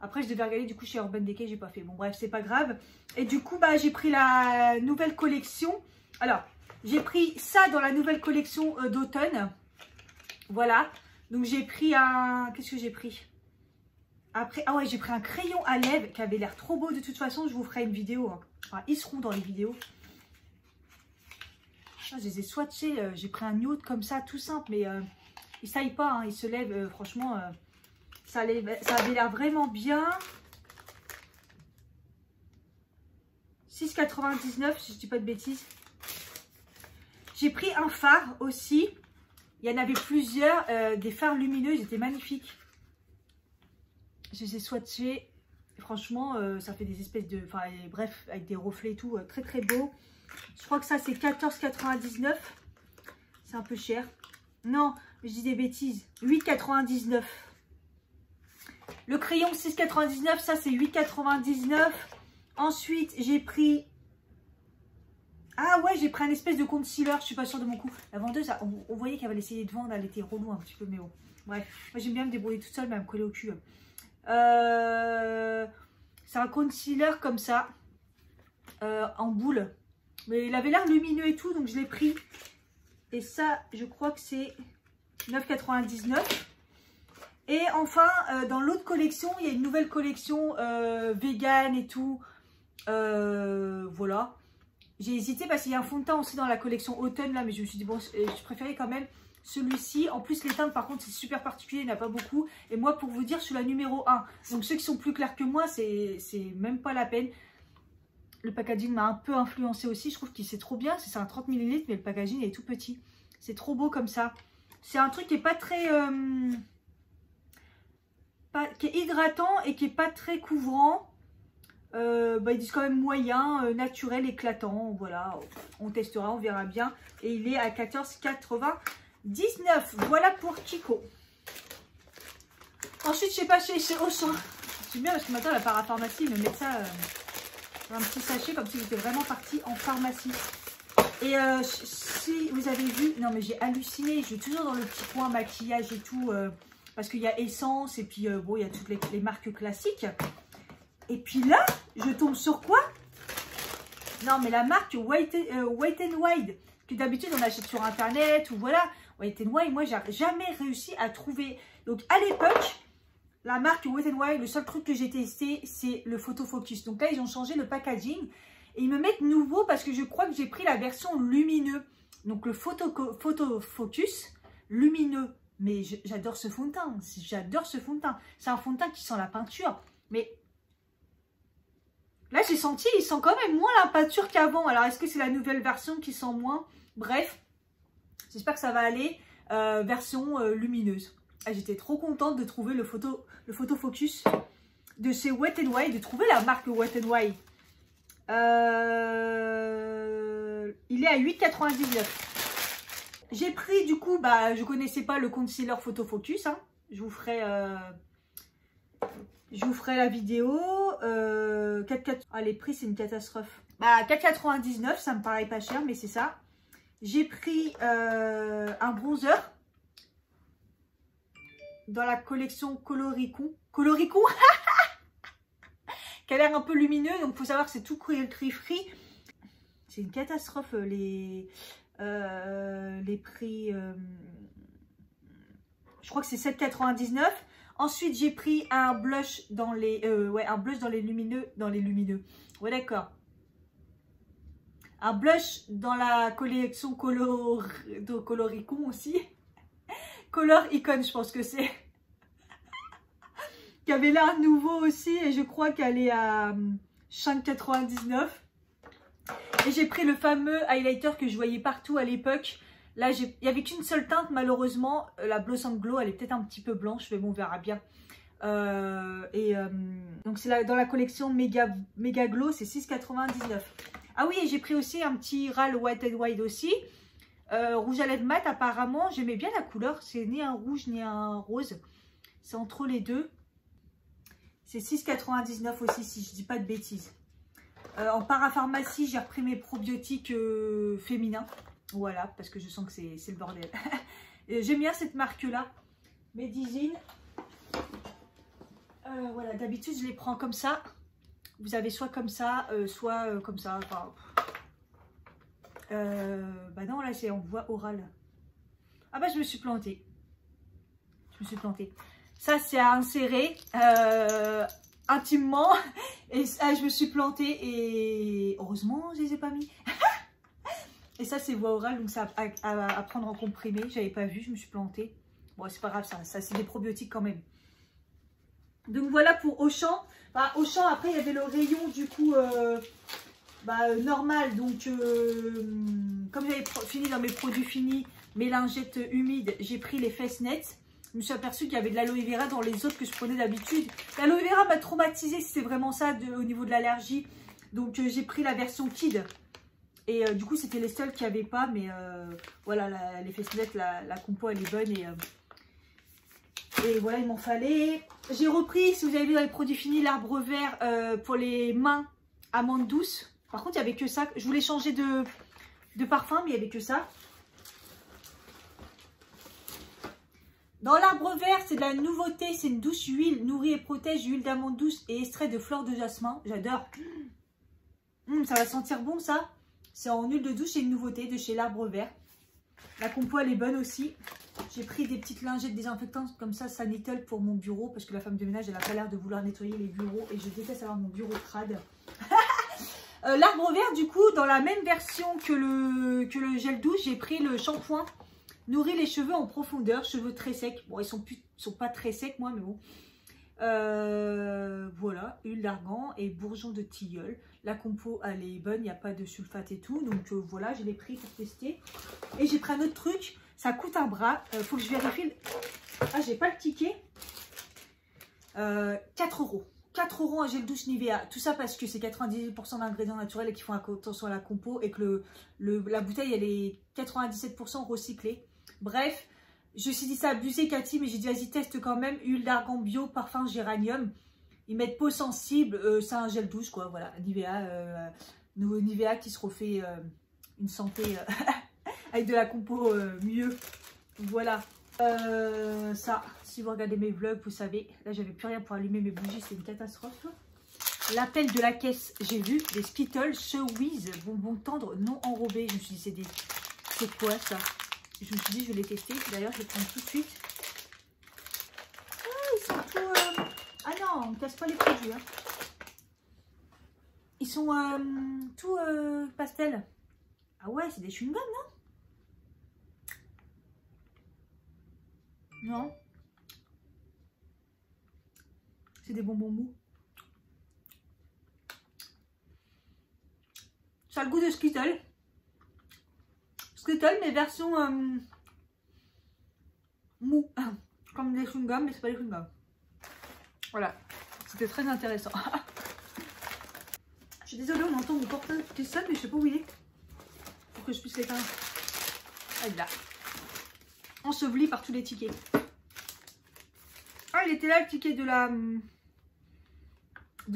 Après, je devais regarder du coup chez Urban Decay, j'ai pas fait. Bon, bref, c'est pas grave. Et du coup, bah, j'ai pris la nouvelle collection. Alors, j'ai pris ça dans la nouvelle collection d'automne. Voilà. Donc j'ai pris un... Qu'est-ce que j'ai pris? Après, ah ouais, j'ai pris un crayon à lèvres qui avait l'air trop beau. De toute façon, je vous ferai une vidéo. Hein. Enfin, ils seront dans les vidéos. Je les ai swatchés. J'ai pris un nude comme ça, tout simple. Mais il ne saille pas. Hein, il se lève. Franchement, ça avait l'air vraiment bien. 6,99 si je dis pas de bêtises. J'ai pris un phare aussi. Il y en avait plusieurs, des phares lumineux, ils étaient magnifiques. Je les ai swatchés. Franchement, ça fait des espèces de... Enfin, bref, avec des reflets et tout, très très beau. Je crois que ça, c'est 14,99. C'est un peu cher. Non, je dis des bêtises. 8,99. Le crayon, 6,99. Ça, c'est 8,99. Ensuite, j'ai pris... Ah ouais, j'ai pris un espèce de concealer. Je suis pas sûre de mon coup. La vendeuse, on voyait qu'elle va essayer de vendre. Elle était relou un petit peu, mais bon. Bref, moi, j'aime bien me débrouiller toute seule, mais à me coller au cul. C'est un concealer comme ça. En boule. Mais il avait l'air lumineux et tout, donc je l'ai pris. Et ça, je crois que c'est 9,99. Et enfin, dans l'autre collection, il y a une nouvelle collection vegan et tout. Voilà. J'ai hésité parce qu'il y a un fond de teint aussi dans la collection automne là, mais je me suis dit bon, je préférais quand même celui-ci. En plus, les teintes par contre, c'est super particulier, il n'y en a pas beaucoup. Et moi, pour vous dire, je suis la numéro 1. Donc ceux qui sont plus clairs que moi, c'est même pas la peine. Le packaging m'a un peu influencé aussi. Je trouve qu'il c'est trop bien. C'est un 30 ml, mais le packaging est tout petit. C'est trop beau comme ça. C'est un truc qui est pas très... qui est hydratant et qui est pas très couvrant. Ils disent quand même moyen, naturel, éclatant. Voilà, on testera, on verra bien. Et il est à 14,99. Voilà pour Kiko. Ensuite, je sais pas, chez Auchan. C'est bien parce que maintenant la parapharmacie me met ça dans un petit sachet comme si j'étais vraiment partie en pharmacie. Et si vous avez vu, non mais j'ai halluciné. Je suis toujours dans le petit coin maquillage et tout. Parce qu'il y a Essence et puis bon, il y a toutes les marques classiques. Et puis là, je tombe sur quoi? Non, mais la marque White n Wild, que d'habitude on achète sur internet ou voilà. White n Wild, moi, j'ai jamais réussi à trouver. Donc, à l'époque, la marque White n Wild, le seul truc que j'ai testé, c'est le photo focus. Donc là, ils ont changé le packaging et ils me mettent nouveau parce que je crois que j'ai pris la version lumineux. Donc, le photo focus lumineux. Mais j'adore ce fond de teint. J'adore ce fond de teint. C'est un fond de teint qui sent la peinture. Mais là, j'ai senti, il sent quand même moins la peinture qu'avant. Alors, est-ce que c'est la nouvelle version qui sent moins? Bref, j'espère que ça va aller. Version lumineuse. Ah, j'étais trop contente de trouver le photo focus de chez Wet n Wild, de trouver la marque Wet n Wild. Il est à 8,99. J'ai pris du coup, je connaissais pas le concealer photo focus. Hein. Je vous ferai la vidéo. 4,4. Ah, les prix, c'est une catastrophe. 4,99, ça me paraît pas cher, mais c'est ça. J'ai pris un bronzer dans la collection Coloricon. Coloricon qui a l'air un peu lumineux. Donc, il faut savoir que c'est tout free. C'est une catastrophe, les prix. Je crois que c'est 7,99. Ensuite, j'ai pris un blush dans les lumineux. Ouais, d'accord. Un blush dans la collection Coloricon aussi. Color Icon, je pense que c'est. Qui avait l'air nouveau aussi. Et je crois qu'elle est à 5,99. Et j'ai pris le fameux highlighter que je voyais partout à l'époque. Là, il n'y avait qu'une seule teinte, malheureusement. La Blossom Glow, elle est peut-être un petit peu blanche, mais bon, on verra bien. Donc, c'est dans la collection Mega Glow, c'est 6,99. Ah oui, et j'ai pris aussi un petit râle White n Wild aussi. Rouge à lèvres mat, apparemment. J'aimais bien la couleur. C'est ni un rouge, ni un rose. C'est entre les deux. C'est 6,99 aussi, si je ne dis pas de bêtises. En parapharmacie, j'ai repris mes probiotiques féminins. Voilà, parce que je sens que c'est le bordel. J'aime bien cette marque-là. Medizin. Voilà, d'habitude, je les prends comme ça. Vous avez soit comme ça, soit comme ça. Enfin, non, là, c'est en voie orale. Ah je me suis plantée. Ça, c'est à insérer intimement. Et ça, je me suis plantée. Et heureusement, je les ai pas mis. Et ça, c'est voie orale. Donc, ça à prendre en comprimé. J'avais pas vu, je me suis plantée. Bon, c'est pas grave, ça c'est des probiotiques quand même. Donc, voilà pour Auchan. Auchan, après, il y avait le rayon, du coup, normal. Donc, comme j'avais fini dans mes produits finis, mes lingettes humides, j'ai pris les Fessnet. Je me suis aperçue qu'il y avait de l'aloe vera dans les autres que je prenais d'habitude. L'aloe vera m'a traumatisée, si c'est vraiment ça au niveau de l'allergie. Donc, j'ai pris la version Kid. Et du coup, c'était les seuls qui n'avaient pas. Mais voilà, les Fessnet, la compo, elle est bonne. Et voilà, il m'en fallait. J'ai repris, si vous avez vu dans les produits finis, l'arbre vert pour les mains, amande douce. Par contre, il n'y avait que ça. Je voulais changer de parfum, mais il n'y avait que ça. Dans l'arbre vert, c'est de la nouveauté. C'est une douce huile, nourrit et protège, huile d'amande douce et extrait de fleurs de jasmin. J'adore. Ça va sentir bon, ça. C'est en huile de douche et une nouveauté de chez l'arbre vert. La compo, elle est bonne aussi. J'ai pris des petites lingettes désinfectantes comme ça, Sanitol, pour mon bureau. Parce que la femme de ménage, elle n'a pas l'air de vouloir nettoyer les bureaux. Et je déteste avoir mon bureau crade. L'arbre vert, du coup, dans la même version que le gel douche, j'ai pris le shampoing. Nourrit les cheveux en profondeur, cheveux très secs. Bon, ils sont pas très secs, moi, mais bon. Voilà, huile d'argan et bourgeon de tilleul. La compo, elle est bonne, il n'y a pas de sulfate et tout. Donc voilà, je l'ai pris pour tester. Et j'ai pris un autre truc, ça coûte un bras. Faut que je vérifie. Ah, j'ai pas le ticket. 4 €. 4 € un gel douche Nivea. Tout ça parce que c'est 98% d'ingrédients naturels et qui font attention à la compo. Et que la bouteille, elle est 97% recyclée. Bref, je me suis dit ça abusé, Cathy, mais j'ai dit vas-y, teste quand même. Huile d'argan bio, parfum géranium. Ils mettent peau sensible, c'est un gel douche, quoi. Voilà, Nivea, nouveau Nivea qui se refait une santé avec de la compo mieux. Voilà. Ça, si vous regardez mes vlogs, vous savez, là, j'avais plus rien pour allumer mes bougies, c'est une catastrophe. L'appel de la caisse, j'ai vu des Skittles Chewies, bonbons tendres non enrobés. Je me suis dit, c'est quoi ça? Je me suis dit, je vais les tester. D'ailleurs, je vais prendre tout de suite. Ah, ils sont tout... Ah non, on ne casse pas les produits. Hein. Ils sont tout pastel. Ah ouais, c'est des chewing-gums, non? Non. C'est des bonbons mous. Ça a le goût de Skittles. Skittles, mais version mou. Comme des chewing-gums, mais c'est pas des chewing-gums. Voilà. C'était très intéressant. Je suis désolée, on entend mon portable qui sonne, mais je sais pas où il est. Pour que je puisse l'éteindre. Ah, il est là. Enseveli par tous les tickets. Ah, il était là, le ticket de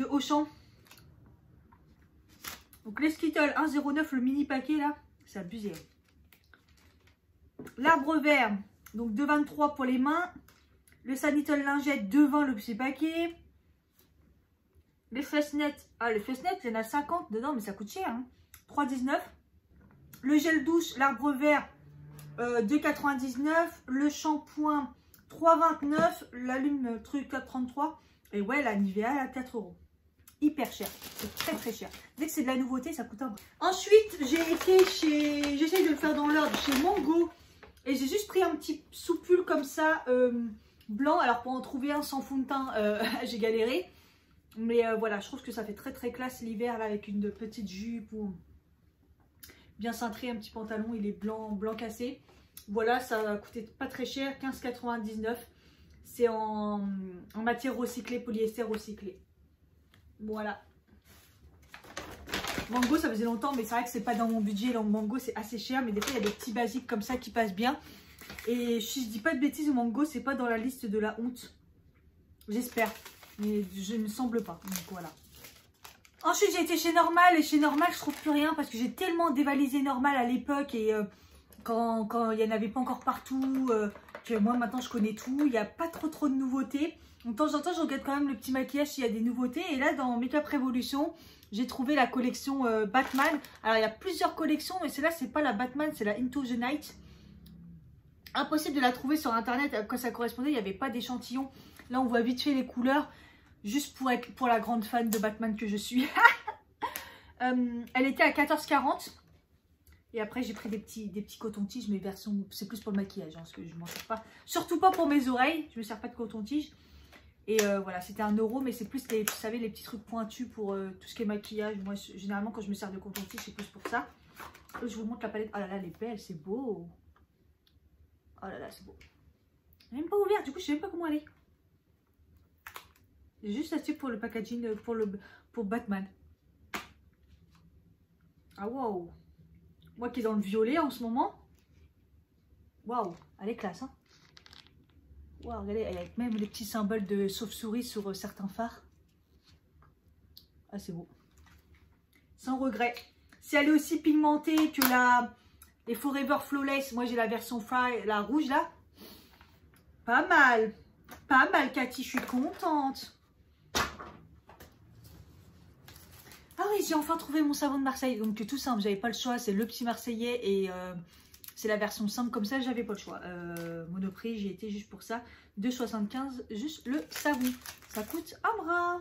Auchan. Donc les Skittles 1,09 le mini paquet là, c'est abusé. L'arbre vert, donc 2,23 pour les mains. Le Sanitol lingette 2,20 le petit paquet. Les Fessnet, ah les Fessnet, il y en a 50 dedans, mais ça coûte cher. Hein. 3,19. Le gel douche, l'arbre vert 2,99. Le shampoing 3,29. L'allume truc 4,33. Et ouais, la Nivea elle a 4 €. Hyper cher, c'est très très cher. Dès que c'est de la nouveauté, ça coûte un bras. Ensuite, j'ai été chez, j'essaye de le faire dans l'ordre, chez Mango. Et j'ai juste pris un petit soupule comme ça, blanc. Alors pour en trouver un sans fond de teint, j'ai galéré. Mais voilà, je trouve que ça fait très très classe l'hiver là, avec une petite jupe ou bien cintré, un petit pantalon. Il est blanc cassé. Voilà, ça a coûté pas très cher, 15,99. C'est en matière recyclée, polyester recyclé. Voilà. Mango, ça faisait longtemps, mais c'est vrai que c'est pas dans mon budget. Le Mango, c'est assez cher, mais des fois, il y a des petits basiques comme ça qui passent bien. Et si je dis pas de bêtises, le Mango, c'est pas dans la liste de la honte. J'espère. Mais je ne me semble pas. Donc voilà. Ensuite, j'ai été chez Normal. Et chez Normal, je trouve plus rien parce que j'ai tellement dévalisé Normal à l'époque. Et quand il n'y en avait pas encore partout, que moi, maintenant, je connais tout. Il n'y a pas trop de nouveautés. De temps en temps, je regarde quand même le petit maquillage s'il y a des nouveautés. Et là, dans Make Up Revolution, j'ai trouvé la collection Batman. Alors, il y a plusieurs collections, mais celle-là, c'est pas la Batman, c'est la Into the Night. Impossible de la trouver sur Internet. Quand ça correspondait, il n'y avait pas d'échantillon. Là, on voit vite fait les couleurs. Juste pour la grande fan de Batman que je suis. Elle était à 14,40. Et après, j'ai pris des petits cotons-tiges, mais version, c'est plus pour le maquillage, hein, parce que je ne m'en sers pas. Surtout pas pour mes oreilles. Je ne me sers pas de coton-tige. Et voilà, c'était 1 €, mais c'est plus, vous savez, les petits trucs pointus pour tout ce qui est maquillage. Moi, généralement, quand je me sers de coton-tige, c'est plus pour ça. Je vous montre la palette. Oh là là, elle est belle, c'est beau. Oh là là, c'est beau. Elle n'est même pas ouverte, du coup, je sais même pas comment elle est. J'ai juste acheté pour le packaging, pour Batman. Ah waouh. Moi qui est dans le violet en ce moment. Waouh, elle est classe, hein. Waouh, regardez, avec même les petits symboles de chauve-souris sur certains fards. Ah, c'est beau. Sans regret. Si elle est aussi pigmentée que les Forever Flawless, moi j'ai la version Fry, la rouge là. Pas mal. Pas mal, Cathy, je suis contente. Ah oui, j'ai enfin trouvé mon savon de Marseille. Donc tout simple, j'avais pas le choix. C'est le petit Marseillais et c'est la version simple comme ça, j'avais pas le choix. Monoprix, j'y étais juste pour ça. 2,75 juste le savon. Ça coûte un bras.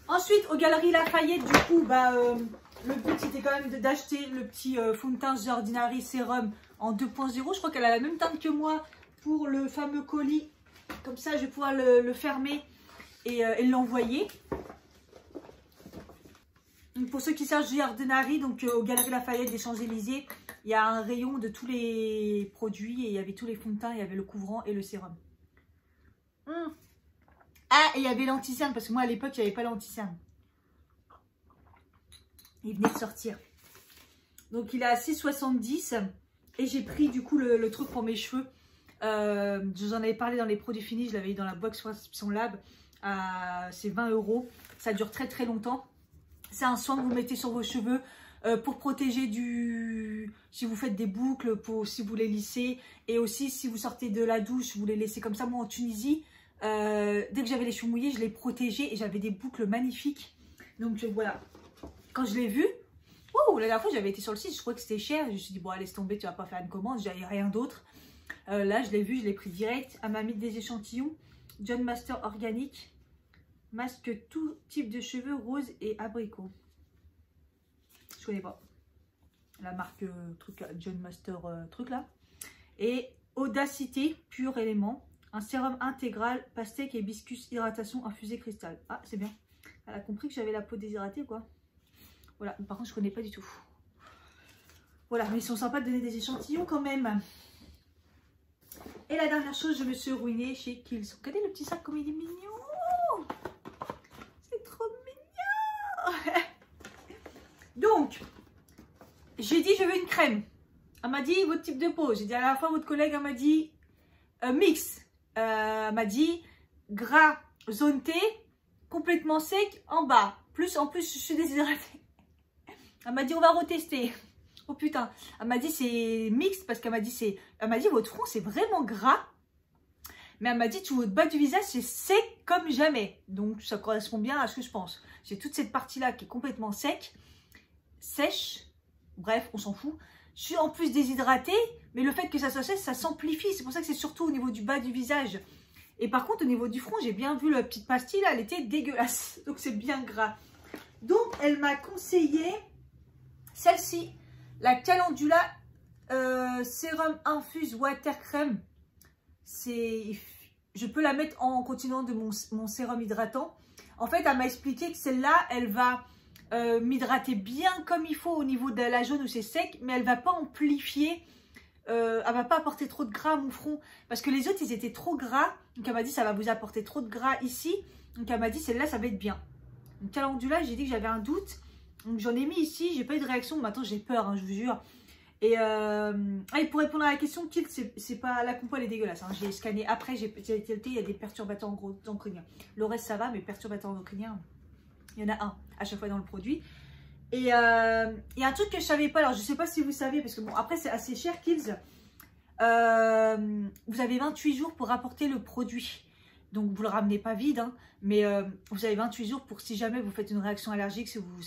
Ensuite, aux Galeries Lafayette, du coup, le but c'était quand même d'acheter le petit fond de teint The Ordinary Sérum en 2.0. Je crois qu'elle a la même teinte que moi pour le fameux colis. Comme ça, je vais pouvoir le fermer et l'envoyer. Pour ceux qui cherchent The Ordinary, donc aux Galeries Lafayette des Champs-Élysées, il y a un rayon de tous les produits et il y avait tous les fonds de teint, il y avait le couvrant et le sérum. Ah, et il y avait l'anti-cerne, parce que moi à l'époque, il n'y avait pas l'anti-cerne. Il venait de sortir. Donc il est à 6,70 et j'ai pris du coup le truc pour mes cheveux. Je vous en avais parlé dans les produits finis, je l'avais eu dans la box Prescription Lab. C'est 20 €. Ça dure très très longtemps. C'est un soin que vous mettez sur vos cheveux pour protéger si vous faites des boucles, si vous les lissez. Et aussi si vous sortez de la douche, vous les laissez comme ça. Moi en Tunisie, dès que j'avais les cheveux mouillés, je les protégeais et j'avais des boucles magnifiques. Donc voilà, quand je l'ai vu, la dernière fois j'avais été sur le site, je crois que c'était cher. Je me suis dit, bon, laisse tomber, tu vas pas faire une commande, j'avais rien d'autre. Là, je l'ai vu, je l'ai pris direct. Elle m'a mis des échantillons. John Master organique. Masque tout type de cheveux, rose et abricot. Je connais pas. La marque John Master truc là. Et Audacité, pur élément. Un sérum intégral, pastèque et hibiscus hydratation infusé cristal. Ah, c'est bien. Elle a compris que j'avais la peau déshydratée, quoi. Voilà, par contre, je connais pas du tout. Voilà, mais ils sont sympas de donner des échantillons quand même. Et la dernière chose, je me suis ruinée chez Kiehl's. Regardez le petit sac comme il est mignon. C'est trop mignon. Donc, j'ai dit je veux une crème. Elle m'a dit votre type de peau. J'ai dit à la fois votre collègue, elle m'a dit mix. Elle m'a dit gras, zone T, complètement sec en bas. En plus, je suis déshydratée. Elle m'a dit on va retester. Oh putain. Elle m'a dit c'est mixte parce qu'elle m'a dit votre front c'est vraiment gras. Mais elle m'a dit tout votre bas du visage c'est sec comme jamais. Donc ça correspond bien à ce que je pense. J'ai toute cette partie là qui est complètement sèche. Bref, on s'en fout. Je suis en plus déshydratée. Mais le fait que ça soit sèche, ça s'amplifie. C'est pour ça que c'est surtout au niveau du bas du visage. Et par contre au niveau du front, j'ai bien vu la petite pastille là. Elle était dégueulasse. Donc c'est bien gras. Donc elle m'a conseillé celle-ci. La Calendula Sérum Infuse Water Crème. Je peux la mettre en continuant de mon sérum hydratant. En fait, elle m'a expliqué que celle-là, elle va m'hydrater bien comme il faut au niveau de la jaune où c'est sec. Mais elle ne va pas amplifier. Elle ne va pas apporter trop de gras à mon front. Parce que les autres, ils étaient trop gras. Donc elle m'a dit, ça va vous apporter trop de gras ici. Donc elle m'a dit, celle-là, ça va être bien. Donc Calendula, j'ai dit que j'avais un doute. Donc j'en ai mis ici, j'ai pas eu de réaction, maintenant j'ai peur, hein, je vous jure. Et pour répondre à la question, Kiehl's, c'est pas la compo, elle est dégueulasse. Hein. J'ai scanné après, il y a des perturbateurs endocriniens. Le reste ça va, mais perturbateurs endocriniens, il y en a un à chaque fois dans le produit. Et il y a un truc que je savais pas, alors je sais pas si vous savez, parce que bon, après c'est assez cher Kiehl's. Vous avez 28 jours pour apporter le produit. Donc, vous ne le ramenez pas vide, hein, mais vous avez 28 jours pour si jamais vous faites une réaction allergique, si vous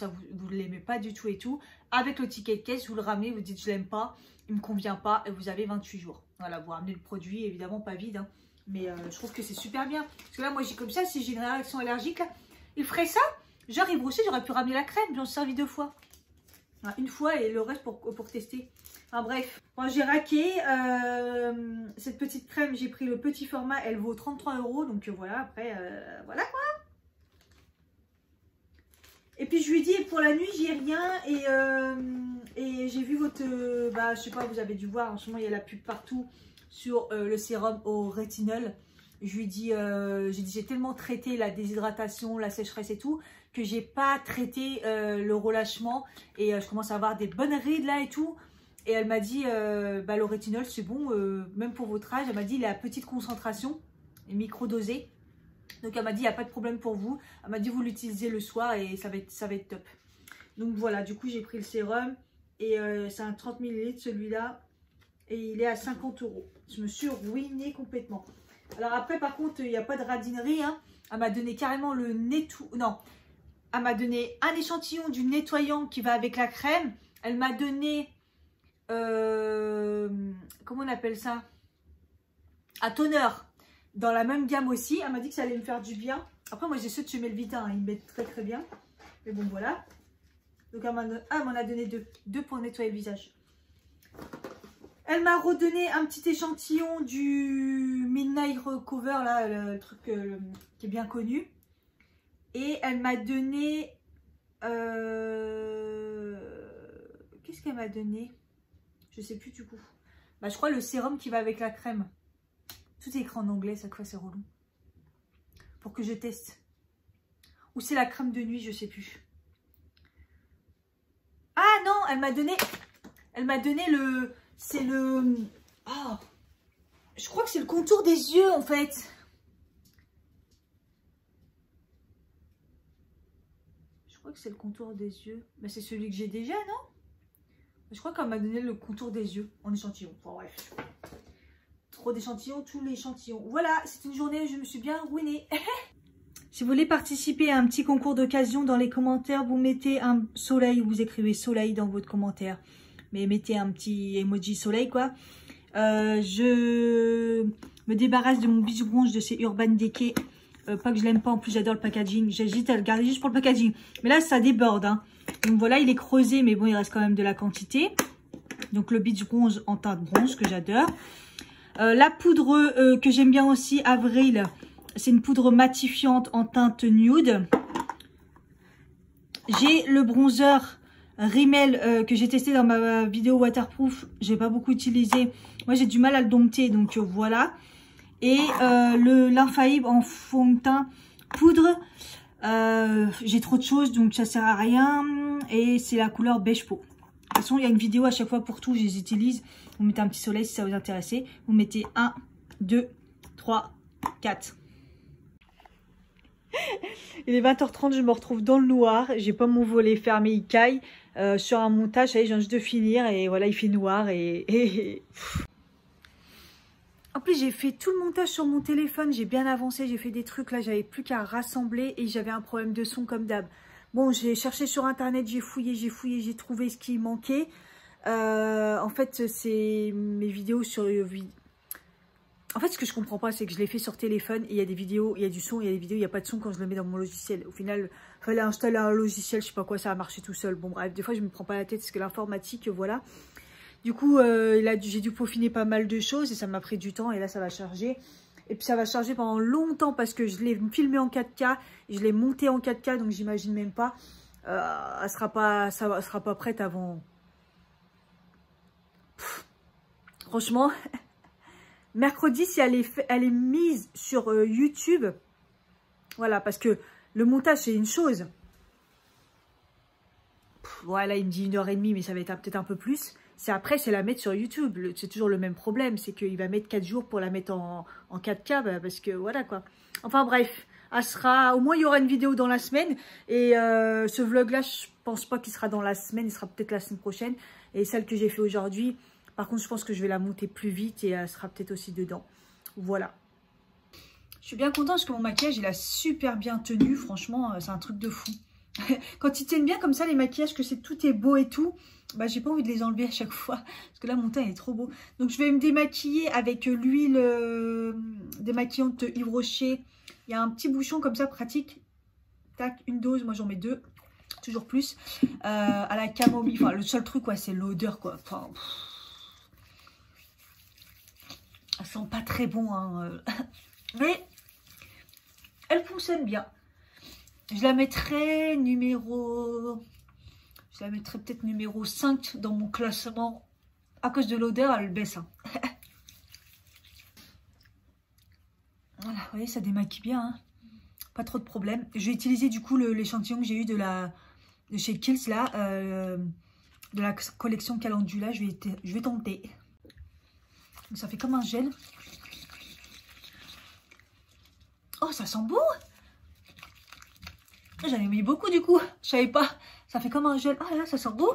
ne l'aimez pas du tout et tout. Avec le ticket de caisse, vous le ramenez, vous dites je l'aime pas, il ne me convient pas et vous avez 28 jours. Voilà, vous ramenez le produit, évidemment pas vide, hein, mais je trouve que c'est super bien. Parce que là, moi, j'ai comme ça, si j'ai une réaction allergique, là, il ferait ça. Genre, Yves Rocher, j'aurais pu ramener la crème, j'en suis servi 2 fois. Une fois et le reste pour tester. Enfin bref, bon, j'ai raqué cette petite crème, j'ai pris le petit format, elle vaut 33 €. Donc voilà, après, voilà quoi. Et puis je lui dis pour la nuit j'ai rien et j'ai vu votre, je sais pas, vous avez dû voir en ce moment il y a la pub partout sur le sérum au rétinol. Je lui dis, j'ai tellement traité la déshydratation, la sécheresse et tout que j'ai pas traité le relâchement et je commence à avoir des bonnes rides là et tout. Et elle m'a dit, le rétinol c'est bon, même pour votre âge. Elle m'a dit il est à petite concentration, micro-dosé. Donc elle m'a dit il n'y a pas de problème pour vous. Elle m'a dit vous l'utilisez le soir et ça va être top. Donc voilà, du coup j'ai pris le sérum et c'est un 30 ml celui-là et il est à 50 €. Je me suis ruinée complètement. Alors après par contre il n'y a pas de radinerie. Hein. Elle m'a donné carrément le non. Elle m'a donné un échantillon du nettoyant qui va avec la crème. Elle m'a donné comment on appelle ça? Un toner. Dans la même gamme aussi, elle m'a dit que ça allait me faire du bien. Après, moi, j'ai ceux de chez Melvita, hein, ils me mettent très très bien. Mais bon, voilà. Donc, elle m'en a donné deux pour nettoyer le visage. Elle m'a redonné un petit échantillon du Midnight Recover, là, le truc qui est bien connu. Et elle m'a donné... Qu'est-ce qu'elle m'a donné? Je sais plus du coup. Je crois le sérum qui va avec la crème. Tout est écrit en anglais, ça quoi, c'est relou. Pour que je teste. Ou c'est la crème de nuit, je sais plus. Ah non, elle m'a donné le... C'est le... Oh, je crois que c'est le contour des yeux en fait. Je crois que c'est le contour des yeux. Mais c'est celui que j'ai déjà, non? Je crois qu'elle m'a donné le contour des yeux en échantillon. Enfin bref. Trop d'échantillons, tous les échantillons. Voilà, c'est une journée où je me suis bien ruinée. Si vous voulez participer à un petit concours d'occasion, dans les commentaires, vous mettez un soleil, vous écrivez soleil dans votre commentaire. Mais mettez un petit emoji soleil, quoi. Je me débarrasse de mon beach bronze de chez Urban Decay. Pas que je l'aime pas, en plus j'adore le packaging. J'hésite à le garder juste pour le packaging. Mais là, ça déborde. Hein. Donc voilà, il est creusé, mais bon, il reste quand même de la quantité. Donc le beach bronze en teinte bronze, que j'adore. La poudre que j'aime bien aussi, Avril, c'est une poudre matifiante en teinte nude. J'ai le bronzer Rimmel que j'ai testé dans ma vidéo waterproof. J'ai pas beaucoup utilisé. Moi, j'ai du mal à le dompter, donc voilà. Et l'infaillible en fond de teint poudre. J'ai trop de choses, donc ça sert à rien. Et c'est la couleur beige peau. De toute façon, il y a une vidéo à chaque fois pour tout, je les utilise. Vous mettez un petit soleil si ça vous intéresse. Vous mettez 1, 2, 3, 4. Il est 20h30, je me retrouve dans le noir. J'ai pas mon volet fermé, il caille. Sur un montage, ça y est, je viens juste de finir. Et voilà, il fait noir. En plus, j'ai fait tout le montage sur mon téléphone. J'ai bien avancé, j'ai fait des trucs. Là, j'avais plus qu'à rassembler. Et j'avais un problème de son comme d'hab. Bon, j'ai cherché sur internet, j'ai fouillé, j'ai trouvé ce qui manquait. En fait, c'est mes vidéos sur... En fait, ce que je comprends pas, c'est que je l'ai fait sur téléphone. Et il y a des vidéos, il y a du son, il y a des vidéos, il n'y a pas de son quand je le mets dans mon logiciel. Au final, il fallait installer un logiciel, je sais pas quoi, ça a marché tout seul. Bon, bref, des fois, je me prends pas la tête parce que l'informatique, voilà. Du coup, j'ai dû peaufiner pas mal de choses et ça m'a pris du temps. Et là, ça va charger. Et puis ça va charger pendant longtemps parce que je l'ai filmé en 4K. Et je l'ai monté en 4K, donc j'imagine même pas. Elle sera pas prête avant... Pff, franchement, mercredi, si elle est mise sur YouTube, voilà, parce que le montage, c'est une chose. Voilà, il me dit 1h30, mais ça va être peut-être un peu plus. C'est après, c'est la mettre sur YouTube. C'est toujours le même problème. C'est qu'il va mettre 4 jours pour la mettre en 4K. Parce que voilà quoi. Enfin bref. Au moins, il y aura une vidéo dans la semaine. Et ce vlog-là, je pense pas qu'il sera dans la semaine. Il sera peut-être la semaine prochaine. Et celle que j'ai fait aujourd'hui, par contre, je pense que je vais la monter plus vite. Et elle sera peut-être aussi dedans. Voilà. Je suis bien contente parce que mon maquillage, il a super bien tenu. Franchement, c'est un truc de fou. Quand ils tiennent bien comme ça les maquillages, que tout est beau et tout, bah j'ai pas envie de les enlever à chaque fois parce que là mon teint est trop beau. Donc je vais me démaquiller avec l'huile démaquillante Yves Rocher. Il y a un petit bouchon comme ça pratique. Tac, une dose, moi j'en mets 2. toujours plus. À la camomille, enfin le seul truc, ouais, c'est l'odeur, quoi. Enfin, elle sent pas très bon, hein. Mais elle fonctionne bien. Je la mettrais Je la mettrais peut-être numéro 5 dans mon classement. À cause de l'odeur, elle baisse. Hein. Voilà, vous voyez, ça démaquille bien. Hein. Pas trop de problème. Je vais utiliser du coup l'échantillon que j'ai eu de chez Kiehl's, là. De la collection Calendula. Je vais tenter. Donc, ça fait comme un gel. Oh, ça sent bon. J'en ai mis beaucoup du coup. Je savais pas. Ça fait comme un gel. Ah là, ça sent bon.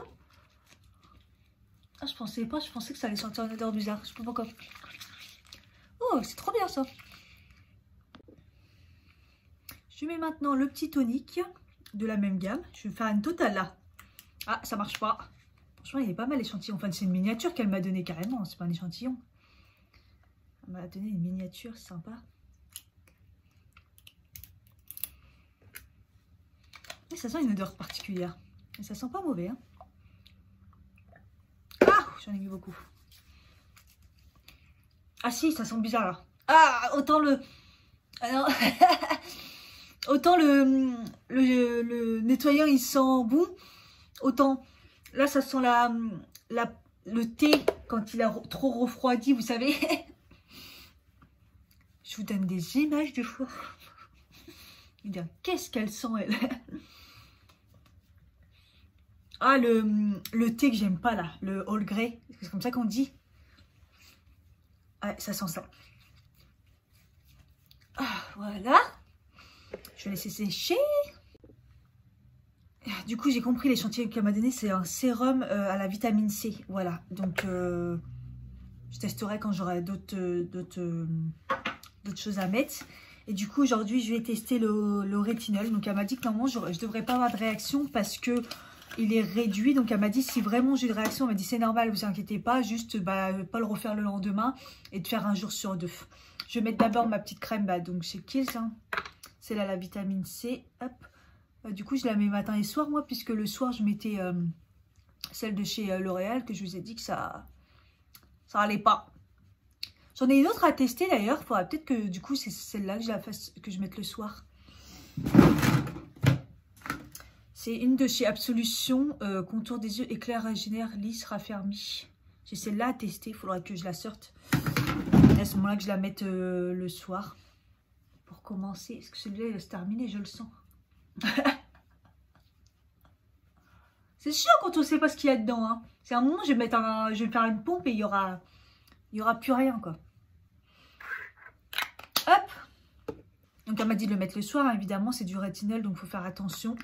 Ah, je pensais pas. Je pensais que ça allait sentir une odeur bizarre. Je sais pas pourquoi. Oh, c'est trop bien ça. Je mets maintenant le petit tonique de la même gamme. Je vais faire une totale là. Ah, ça marche pas. Franchement, il est pas mal l'échantillon. Enfin, c'est une miniature qu'elle m'a donné carrément. C'est pas un échantillon. Elle m'a donné une miniature, c'est sympa. Et ça sent une odeur particulière. Et ça sent pas mauvais. Hein. Ah, j'en ai mis beaucoup. Ah si, ça sent bizarre là. Ah, autant le... Alors... autant le nettoyant il sent bon. Autant là ça sent le thé quand il a trop refroidi, vous savez. Je vous donne des images de fois. Qu'est-ce qu'elle sent elle. Ah, le thé que j'aime pas là, le All Grey, c'est comme ça qu'on dit. Ouais, ça sent ça. Ah, voilà. Je vais laisser sécher. Du coup, j'ai compris, l'échantillon qu'elle m'a donné, c'est un sérum à la vitamine C. Voilà, donc je testerai quand j'aurai d'autres choses à mettre. Et du coup, aujourd'hui, je vais tester le rétinol. Donc, elle m'a dit que normalement, je ne devrais pas avoir de réaction parce que il est réduit. Donc, elle m'a dit, si vraiment j'ai une réaction, elle m'a dit, c'est normal, vous inquiétez pas. Juste, pas le refaire le lendemain et de faire un jour sur 2. Je vais mettre d'abord ma petite crème, donc chez Kiehl's. Hein. C'est là la vitamine C. Hop. Du coup, je la mets matin et soir, moi, puisque le soir, je mettais celle de chez L'Oréal, que je vous ai dit que ça allait pas. J'en ai une autre à tester d'ailleurs. Il faudra peut-être que du coup, c'est celle-là que je mette le soir. C'est une de chez Absolution, contour des yeux, éclair régénère, lisse, raffermi. J'ai celle-là à tester, il faudra que je la sorte. Et à ce moment-là que je la mette le soir. Pour commencer, est-ce que celui-là il va se terminer? Je le sens. C'est sûr quand on ne sait pas ce qu'il y a dedans. Hein. C'est un moment, je vais faire une pompe et il y aura plus rien quoi. Hop. Donc elle m'a dit de le mettre le soir, hein, évidemment c'est du rétinol donc il faut faire attention.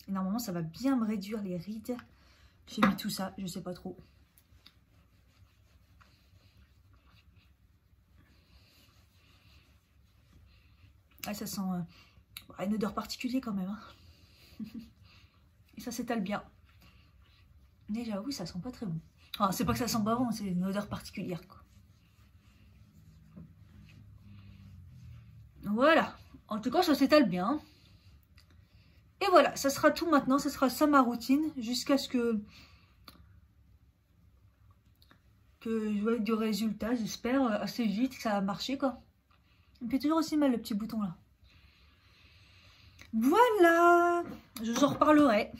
Et normalement ça va bien me réduire les rides. J'ai mis tout ça, je sais pas trop. Ah, ça sent une odeur particulière quand même. Hein. Et ça s'étale bien. Mais j'avoue ça sent pas très bon. Enfin, c'est pas que ça sent pas bon, c'est une odeur particulière quoi. Voilà, en tout cas ça s'étale bien. Et voilà, ça sera tout maintenant, ça sera ça ma routine, jusqu'à ce que je vois du résultat, j'espère, assez vite que ça va marcher quoi. Il me fait toujours aussi mal le petit bouton là. Voilà, je vous en reparlerai.